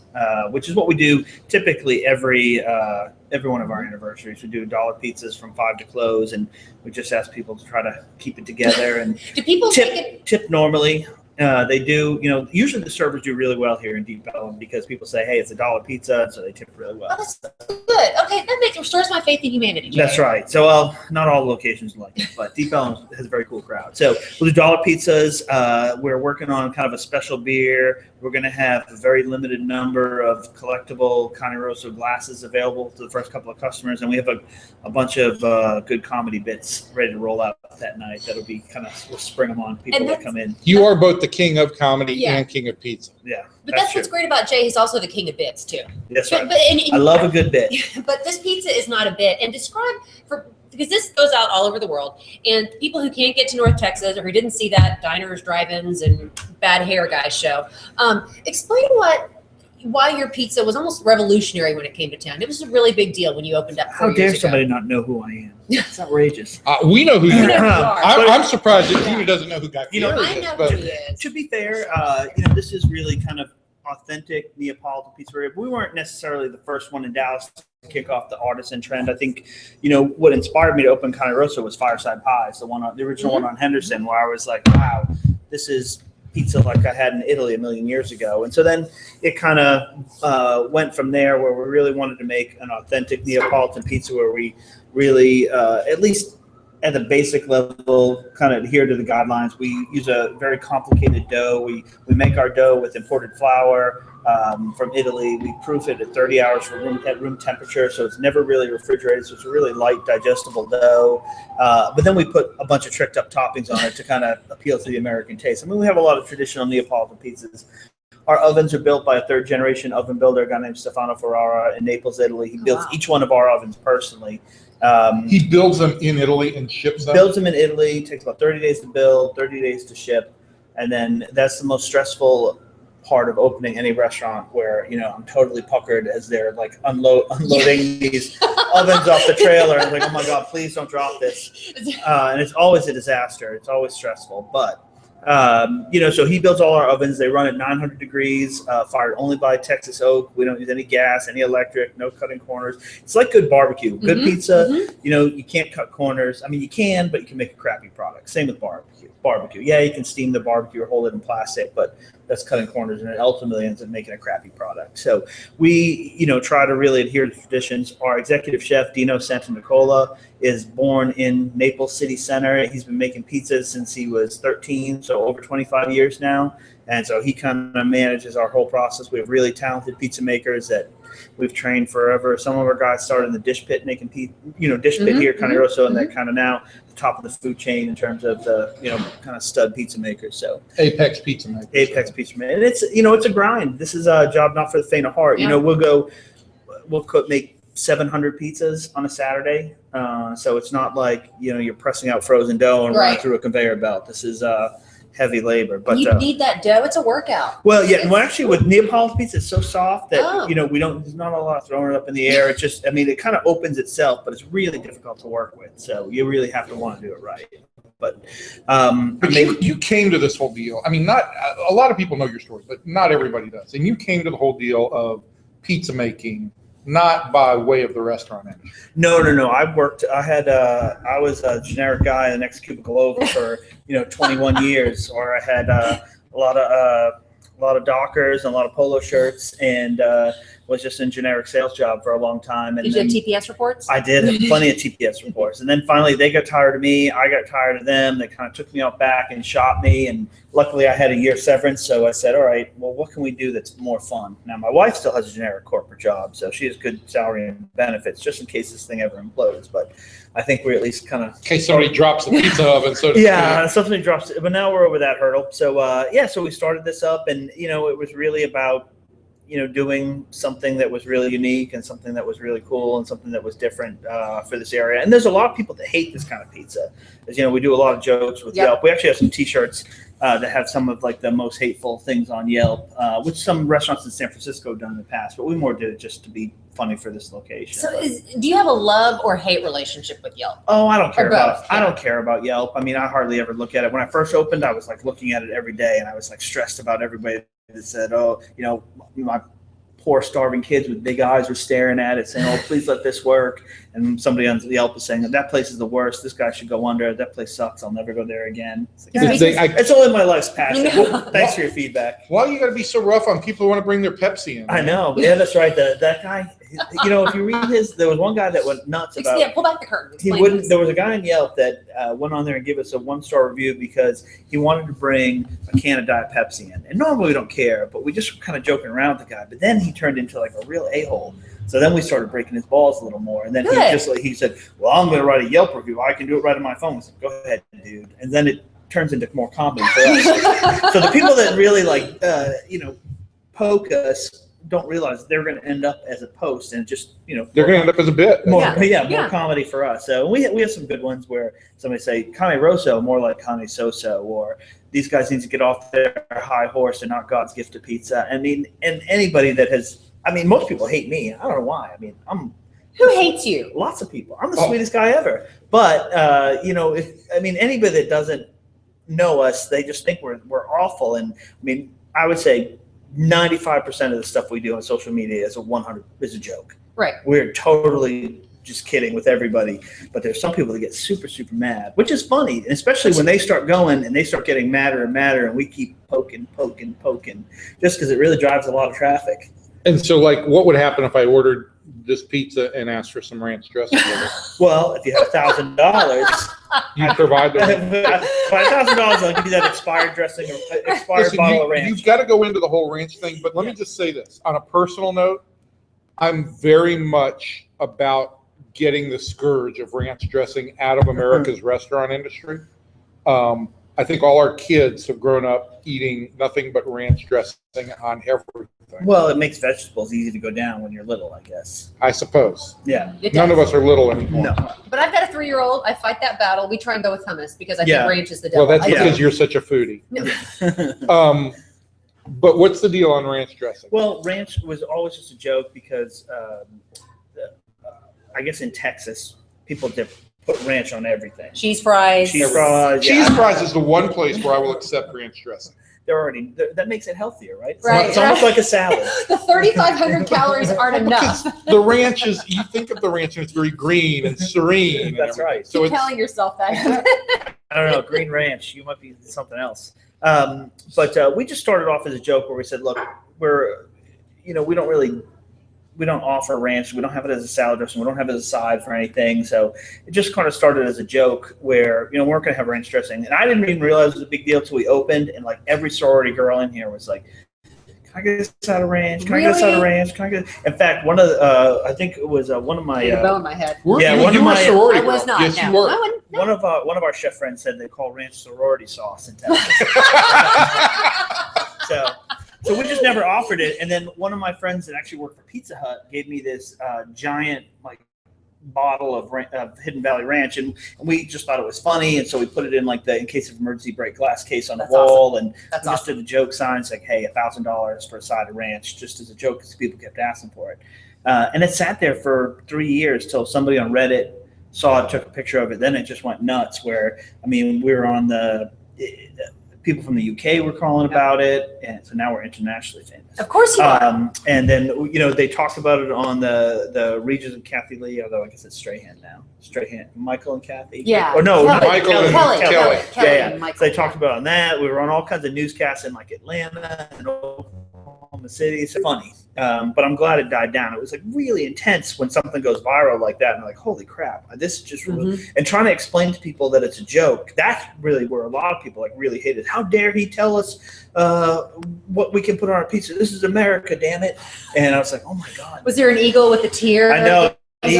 which is what we do typically every one of our anniversaries. We do dollar pizzas from 5 to close, and we just ask people to try to keep it together and Do people take it? tip normally. They do, usually the servers do really well here in Deep Ellum because people say, hey, it's $1 pizza, and so they tip really well. Oh, that's good. Okay, that restores my faith in humanity, Jay. That's right. So, not all locations like it, but Deep Ellum has a very cool crowd. So, with the $1 pizzas, we're working on kind of a special beer. We're going to have a very limited number of collectible Cani Rosso glasses available to the first couple of customers, and we have a bunch of good comedy bits ready to roll out that night. That'll be we'll spring them on people that come in. You are both the king of comedy and king of pizza. Yeah. But that's what's great about Jay. He's also the king of bits, too. That's right. And I love a good bit. But this pizza is not a bit. And because this goes out all over the world, and people who can't get to North Texas or who didn't see that Diners, Drive-Ins, and Bad Hair Guy show, explain why your pizza was almost revolutionary when it came to town. It was a really big deal when you opened up 4 How years dare ago. somebody not know who I am? It's outrageous. We know who you We know who you are. are. I'm surprised that Gina doesn't know who Guy Fieri I is. know But who he is. To be fair, this is really kind of authentic Neapolitan pizzeria. But we weren't necessarily the first one in Dallas to kick off the artisan trend. I think, what inspired me to open Cani Rosso was Fireside Pies, the original one on Henderson, where I was like, wow, this is pizza like I had in Italy a million years ago. And so then it kind of went from there, where we really wanted to make an authentic Neapolitan pizza where we really, at least at the basic level, kind of adhere to the guidelines. We use a very complicated dough. We make our dough with imported flour from Italy. We proof it at 30 hours at room temperature, so it's never really refrigerated. So it's a really light, digestible dough. But then we put a bunch of tricked up toppings on it to kind of appeal to the American taste. I mean, we have a lot of traditional Neapolitan pizzas. Our ovens are built by a third-generation oven builder, a guy named Stefano Ferrara in Naples, Italy. He builds each one of our ovens personally. he builds them in Italy and ships them? Builds them in Italy. Takes about 30 days to build, 30 days to ship. And then that's the most stressful part of opening any restaurant, where, I'm totally puckered as they're like unloading these ovens off the trailer. I'm like, oh my God, please don't drop this. And it's always a disaster. It's always stressful. But so he builds all our ovens. They run at 900 degrees, fired only by Texas oak. We don't use any gas, any electric, no cutting corners. It's like good barbecue. Good pizza, you can't cut corners. I mean, you can, but you can make a crappy product. Same with barbecue. Yeah, you can steam the barbecue or hold it in plastic, but that's cutting corners, and it ultimately ends up making a crappy product. So we, try to really adhere to traditions. Our executive chef, Dino Santanicola, is born in Naples City Center. He's been making pizzas since he was 13, so over 25 years now. And so he kind of manages our whole process. We have really talented pizza makers that we've trained forever. Some of our guys started in the dish pit making pizza, dish pit here, Cani Rosso, and they're kind of now the top of the food chain in terms of the, kind of stud pizza makers. So Apex Pizza Maker. Apex Pizza Maker. And it's, it's a grind. This is a job not for the faint of heart. Yeah. We'll make 700 pizzas on a Saturday. So it's not like, you're pressing out frozen dough and running through a conveyor belt. This is heavy labor. But you need that dough. It's a workout. Well, yeah. Well, actually, with Neapolitan pizza, it's so soft that there's not a lot of throwing it up in the air. It's just, it kind of opens itself, but it's really difficult to work with. So you really have to want to do it right. But you came to this whole deal. I mean, not a lot of people know your story, but not everybody does. And you came to the whole deal of pizza making not by way of the restaurant industry. No. I was a generic guy in the next cubicle over for 21 years, or I had a lot of Dockers and a lot of polo shirts, and was just in generic sales job for a long time. And did you have TPS reports? I did have plenty of TPS reports. And then finally they got tired of me. I got tired of them. They kind of took me out back and shot me. And luckily I had a year severance. So I said, all right, well, what can we do that's more fun? Now my wife still has a generic corporate job, so she has good salary and benefits just in case this thing ever implodes. But I think we're at least kind of in case somebody drops the pizza oven. So something drops. But now we're over that hurdle. So so we started this up, and it was really about doing something that was really unique and something that was really cool and something that was different for this area. And there's a lot of people that hate this kind of pizza. As we do a lot of jokes with Yelp. We actually have some T-shirts that have some of like the most hateful things on Yelp, which some restaurants in San Francisco have done in the past, but we more did it just to be funny for this location. So do you have a love or hate relationship with Yelp? Oh, I don't care about both, I don't care about Yelp. I mean, I hardly ever look at it. When I first opened, I was like looking at it every day, and I was like stressed about everybody that said, oh, poor starving kids with big eyes were staring at it saying, oh, please let this work. And somebody on Yelp was saying that place is the worst. This guy should go under. That place sucks. I'll never go there again. It's all in my life's passion. Thanks for your feedback. Why you got to be so rough on people who want to bring their Pepsi in? I know. Yeah, that's right. That guy, if you read there was one guy that went nuts about. Yeah, pull back the curtain. There was a guy in Yelp that went on there and gave us a 1-star review because he wanted to bring a can of Diet Pepsi in. And normally we don't care, but we just were kind of joking around with the guy. But then he turned into like a real a-hole. So then we started breaking his balls a little more. And then he said, well, I'm going to write a Yelp review. I can do it right on my phone. I said, go ahead, dude. And then it turns into more comedy for us. So the people that really poke us don't realize they're going to end up as a post and just, they're going to end up as a bit. More comedy for us. So we have some good ones where somebody say, Cani Rosso, more like Cani Soso, or these guys need to get off their high horse and not God's gift to pizza. I mean, and anybody that has, most people hate me. I don't know why. Who hates you? Lots of people. I'm the sweetest guy ever. But, anybody that doesn't know us, they just think we're awful. And I would say 95% of the stuff we do on social media is a joke. Right. We're totally just kidding with everybody. But there's some people that get super, super mad, which is funny. And especially when they start going and they start getting madder and madder and we keep poking, just because it really drives a lot of traffic. And so, what would happen if I ordered this pizza and asked for some ranch dressing with it? Well, if you have $1,000, you provide the $5,000. I'll give you that expired dressing or expired bottle of ranch. You've got to go into the whole ranch thing, but let me just say this. On a personal note, I'm very much about getting the scourge of ranch dressing out of America's restaurant industry. I think all our kids have grown up eating nothing but ranch dressing on everything. Well, it makes vegetables easy to go down when you're little, I guess. I suppose. Yeah. None of us are little anymore. No. But I've got a 3-year-old. I fight that battle. We try and go with hummus because I think ranch is the devil. Well, that's because you're such a foodie. But what's the deal on ranch dressing? Well, ranch was always just a joke because I guess in Texas, people put ranch on everything. Cheese fries. Cheese fries is the one place where I will accept ranch dressing. That makes it healthier, right? Right. It's almost like a salad. The 3,500 calories aren't enough. The ranch you think of the ranch and it's very green and serene. That's right. So you're telling yourself that. I don't know, green ranch. You might be something else. But we just started off as a joke where we said, look, we don't offer ranch. We don't have it as a salad dressing. We don't have it as a side for anything. So it just kind of started as a joke where, we weren't going to have ranch dressing. And I didn't even realize it was a big deal till we opened. And every sorority girl in here was like, can I get a side of ranch? Can I get a side of ranch? Can I get? In fact, one of the, I think it was one of my. A bow in my head. You were a sorority girl. I was not. Yes, no. you were. One of our chef friends said they call ranch sorority sauce in Texas. So we just never offered it. And then one of my friends that actually worked for Pizza Hut gave me this giant bottle of Hidden Valley Ranch, and we just thought it was funny, and so we put it in in case of emergency break glass case on the wall, awesome. And we just did the joke signs hey, $1,000 for a side of ranch, just as a joke because people kept asking for it. And it sat there for 3 years till somebody on Reddit saw it, took a picture of it. Then it just went nuts. Where we were on the. People from the UK were calling about it, and so now we're internationally famous. Of course you are. And then they talked about it on the Regis and Kathy Lee, although I guess it's Strahan now. Strahan, Michael and Kathy. Yeah. Or no, Michael and Kelly. Yeah. And Michael. So they talked about it on that. We were on all kinds of newscasts in Atlanta and Oklahoma City. It's funny. But I'm glad it died down. It was really intense when something goes viral like that, and they're like, holy crap, this is just really, and trying to explain to people that it's a joke. That's really where a lot of people really hate it. How dare he tell us what we can put on our pizza? This is America, damn it. And I was like, oh my God. Was there an eagle with a tear? I know. An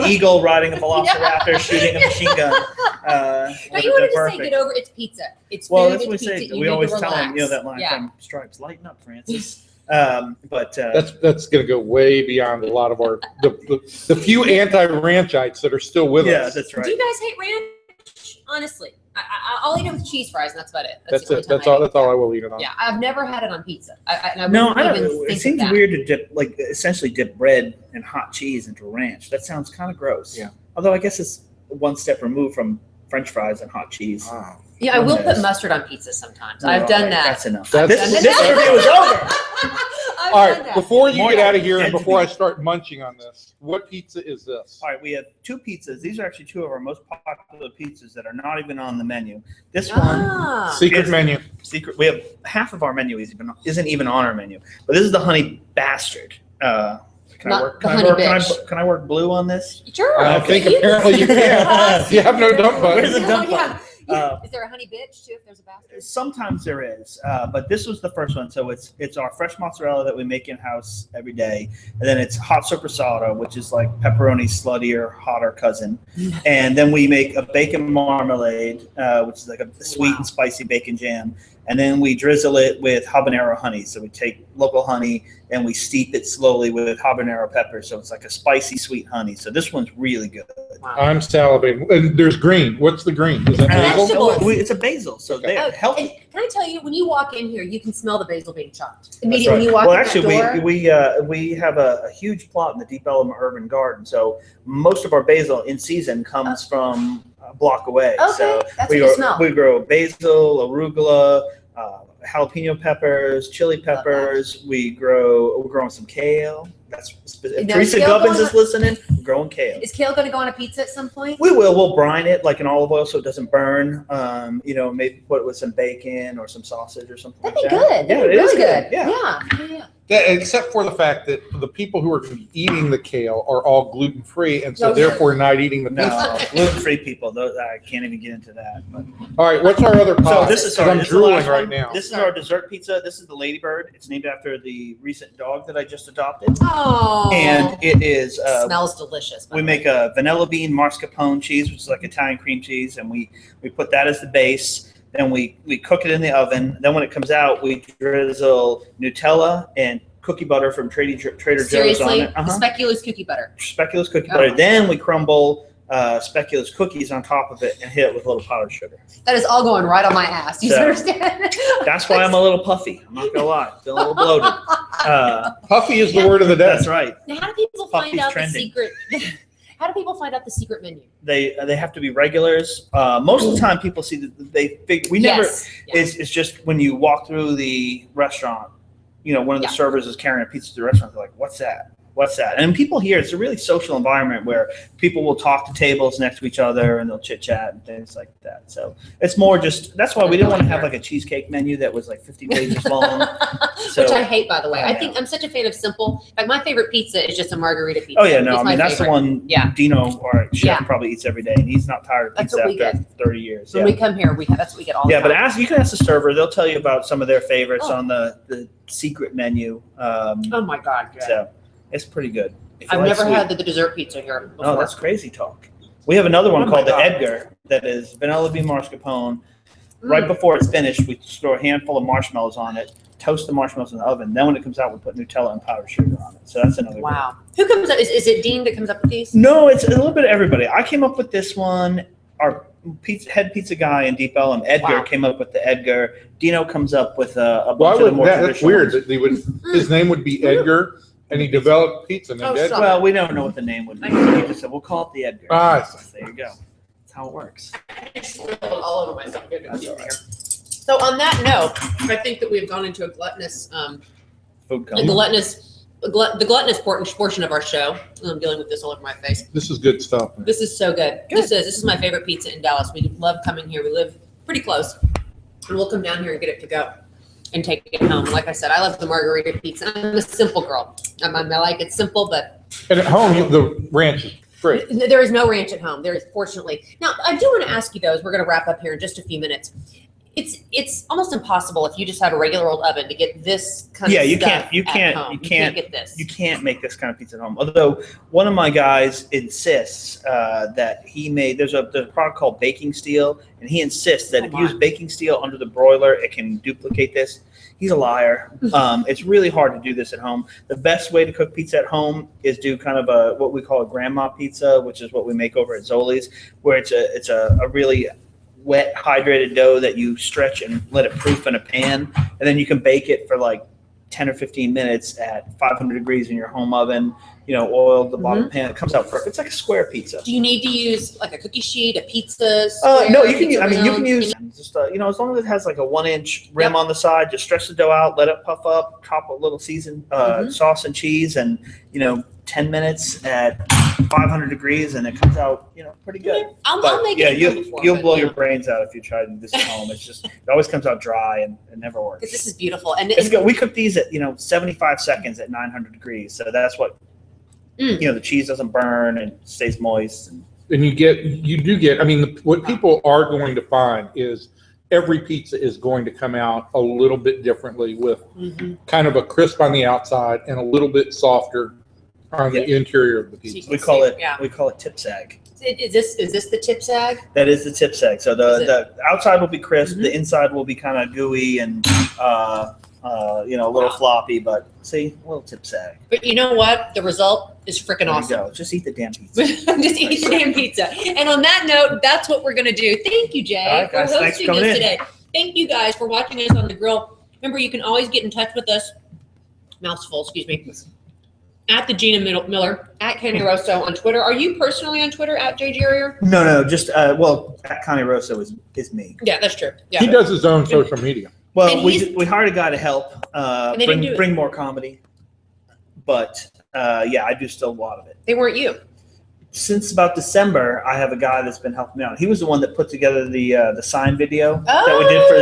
eagle riding a velociraptor shooting a machine gun. No, you wanted to say, get over it's pizza. It's food, that's what we pizza. say. We always tell them, that line from Stripes, lighten up, Francis. But that's going to go way beyond a lot of the few anti-ranchites that are still with us. Yeah, that's right. Do you guys hate ranch? Honestly, I'll eat it with cheese fries, and that's about it. That's it. That's all I will eat it on. Yeah, I've never had it on pizza. I don't. Even it seems weird to dip, essentially dip bread and hot cheese into ranch. That sounds kind of gross. Yeah. Although I guess it's one step removed from French fries and hot cheese. Wow. Yeah, I will put mustard on pizza sometimes. I've done that. That's enough. This review is over. I've All done right, that. before you More get out of here and tend to before I be. start munching on this, what pizza is this? All right, we have 2 pizzas. These are actually 2 of our most popular pizzas that are not even on the menu. This one, Ah. Secret Yes. menu. secret. We have half of our menu isn't even on our menu, but this is the honey bastard. Can Not I work? the Can I honey work? bitch. Can I work blue on this? Sure. I Okay. think apparently you can. You have no dump button. Where's the dump Yeah. button? Is there a honey bitch too? If there's a bastard. Sometimes there is, but this was the first one. So it's our fresh mozzarella that we make in house every day, and then it's hot sopressata, which is like pepperoni's sluttier, hotter cousin, and then we make a bacon marmalade, which is like a sweet and spicy bacon jam, and then we drizzle it with habanero honey. So we take local honey and we steep it slowly with habanero pepper, so it's like a spicy sweet honey. So this one's really good. Wow. I'm salivating. And there's green. What's the green? Is that basil? Vegetables. It's a basil, so Okay. they're Oh, healthy. and can I tell you, when you walk in here, you can smell the basil being chopped That's immediately when right. you walk Well, in actually, that door. we have a huge plot in the Deep Ellum Urban Garden, so most of our basil in season comes from a block away. Okay, So that's we what you grow, smell. we grow basil, arugula, jalapeno peppers, chili peppers. We're growing some kale. If Now, Teresa kale Gubbins going is listening, we're growing kale. Is kale going to go on a pizza at some point? We'll brine it like in olive oil so it doesn't burn. Maybe put it with some bacon or some sausage or something. That'd be like that. good. Yeah, That'd it be is really good. Yeah. Yeah. Yeah, except for the fact that the people who are going to be eating the kale are all gluten free, and so Okay. therefore not eating the pizza. No, gluten-free people. Those, I can't even get into that. But. All right, what's our other So pie? this is 'Cause I'm this is the drooling last right one. now. This is our dessert pizza. This is the Ladybird. It's named after the recent dog that I just adopted, Oh. and it is. Smells delicious. by We the make way. a vanilla bean mascarpone cheese, which is like Italian cream cheese, and we put that as the base. Then we cook it in the oven. Then when it comes out, we drizzle Nutella and cookie butter from Trader Joe's on Seriously, it. the speculoos cookie butter. Speculoos cookie Oh butter. my Then we crumble speculoos cookies on top of it and hit it with a little powdered sugar. That is all going right on my ass. You So, understand? That's why I'm a little puffy. I'm not gonna lie, feeling a little bloated. Puffy is the word of the day. That's right. Now, how do people find Puffy's out trending. the secret? How do people find out the secret menu? They have to be regulars. Most of the time, people see that they think we never. Yes. Yeah. It's just when you walk through the restaurant, one of the Yeah. servers is carrying a pizza to the restaurant. They're like, "What's that? What's that?" And people here, it's a really social environment where people will talk to tables next to each other and they'll chit chat and things like that. So it's more just that's why we didn't want to have like a cheesecake menu that was like 50 pages long. So, Which I hate, by the way. I I know. think I'm such a fan of simple. Like my favorite pizza is just a margarita pizza. oh yeah, no, It's I my mean that's favorite. the one Yeah. Dino, our chef, Yeah. probably eats every day, and he's not tired of That's pizza what we after 30 years. When we come here, that's what we get all the Yeah, time. but you can ask the server; they'll tell you about some of their favorites Oh. on the secret menu. Oh my God. Yeah. So it's pretty good. If you I've like never sweet. had the dessert pizza here before. Oh, that's crazy talk. We have another one Oh my called the God. Edgar that is vanilla bean mascarpone. Right Mm. before it's finished, we throw a handful of marshmallows on it, toast the marshmallows in the oven. Then when it comes out, we put Nutella and powdered sugar on it. So that's another good one. Wow. Who comes up? Is it Dean that comes up with these? No, it's a little bit of everybody. I came up with this one. Our head pizza guy in Deep Ellum, Edgar, Wow. came up with the Edgar. Dino comes up with a Why bunch of the would more that? That's traditional weird. ones. That he would. His name would be Edgar, and he developed pizza named Oh, Edgar. stop. Well, we don't know what the name would be. So he just said, we'll call it the Edgar. Ah, There you go. That's how it works. All over myself. That's all right. So on that note, I think that we've gone into a gluttonous, Food the coma. gluttonous portion of our show. I'm dealing with this all over my face. this is good stuff. Man. This is so good. This is my favorite pizza in Dallas. We love coming here. We live pretty close, and we'll come down here and get it to go and take it home. Like I said, I love the margarita pizza. I'm a simple girl. I like it simple, but And at home, the ranch is great. there is no ranch at home. There is, fortunately. Now, I do want to ask you though, as we're going to wrap up here in just a few minutes. It's almost impossible if you just have a regular old oven to get this kind Yeah, of you stuff can't- you at can't- home. you can't- get this. You can't make this kind of pizza at home. Although one of my guys insists that he made, there's a product called baking steel, and he insists that Oh if you my. use baking steel under the broiler, it can duplicate this. He's a liar. It's really hard to do this at home. The best way to cook pizza at home is do kind of what we call a grandma pizza, which is what we make over at Zoli's, where it's a really wet hydrated dough that you stretch and let it proof in a pan, and then you can bake it for like 10 or 15 minutes at 500 degrees in your home oven. Oil the bottom pan. It comes out perfect. It's like a square pizza. Do you need to use like a cookie sheet, a pizza? No, square, you can. pizza I mean, you can round? use and just as long as it has like a 1-inch rim on the side, just stretch the dough out, let it puff up, top a little seasoned sauce and cheese, and 10 minutes at 500 degrees, and it comes out pretty good. I'll make it. You'll blow your brains out if you try this at home. It's just, it always comes out dry and it never works. This is beautiful, and it's good. We cook these at 75 seconds at 900 degrees, so that's what the cheese doesn't burn and stays moist. And you do get. I mean, what people are going to find is every pizza is going to come out a little bit differently, with kind of a crisp on the outside and a little bit softer on the interior of the pizza. We call it tip sag. Is this the tip sag? That is the tip sag. So the outside will be crisp, the inside will be kind of gooey and a little floppy, but see, a little tip sag. But you know what? The result is freaking awesome. Go. Just eat the damn pizza. Just eat the damn pizza. And on that note, that's what we're gonna do. Thank you, Jay, right, guys, for hosting us in. today. Thank you guys for watching us on the grill. Remember, you can always get in touch with us. Mouthful, excuse me. At the Gina Miller, at Cani Rosso on Twitter. Are you personally on Twitter at Jerrier? No, just at Cani Rosso is me. Yeah, that's true. Yeah. He does his own social media. Well, we hired a guy to help bring more comedy, but I do still a lot of it. They weren't you. Since about December, I have a guy that's been helping me out. He was the one that put together the sign video that we did for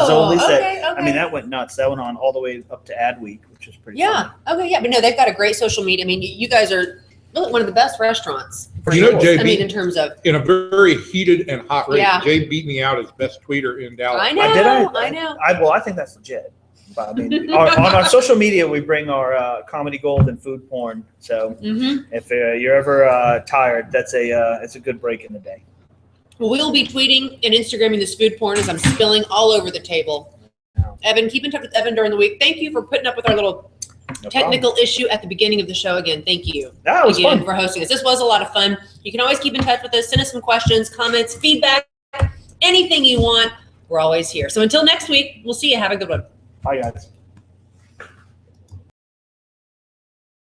Zoli's. Okay. I mean, that went nuts. That went on all the way up to Ad Week, which is pretty fun. Okay, yeah. But no, they've got a great social media. I mean, you guys are really one of the best restaurants. Jay in terms of in a very heated and hot race, Yeah. Jay beat me out as best tweeter in Dallas. I know. I know. I think that's legit. But I mean, on our social media, we bring our comedy gold and food porn. So if you're ever tired, it's a good break in the day. Well, we'll be tweeting and Instagramming this food porn as I'm spilling all over the table. Evan, keep in touch with Evan during the week. Thank you for putting up with our little technical issue at the beginning of the show again. Thank you fun. for hosting us. This was a lot of fun. You can always keep in touch with us. Send us some questions, comments, feedback, anything you want. We're always here. So until next week, we'll see you. Have a good one. Bye, guys.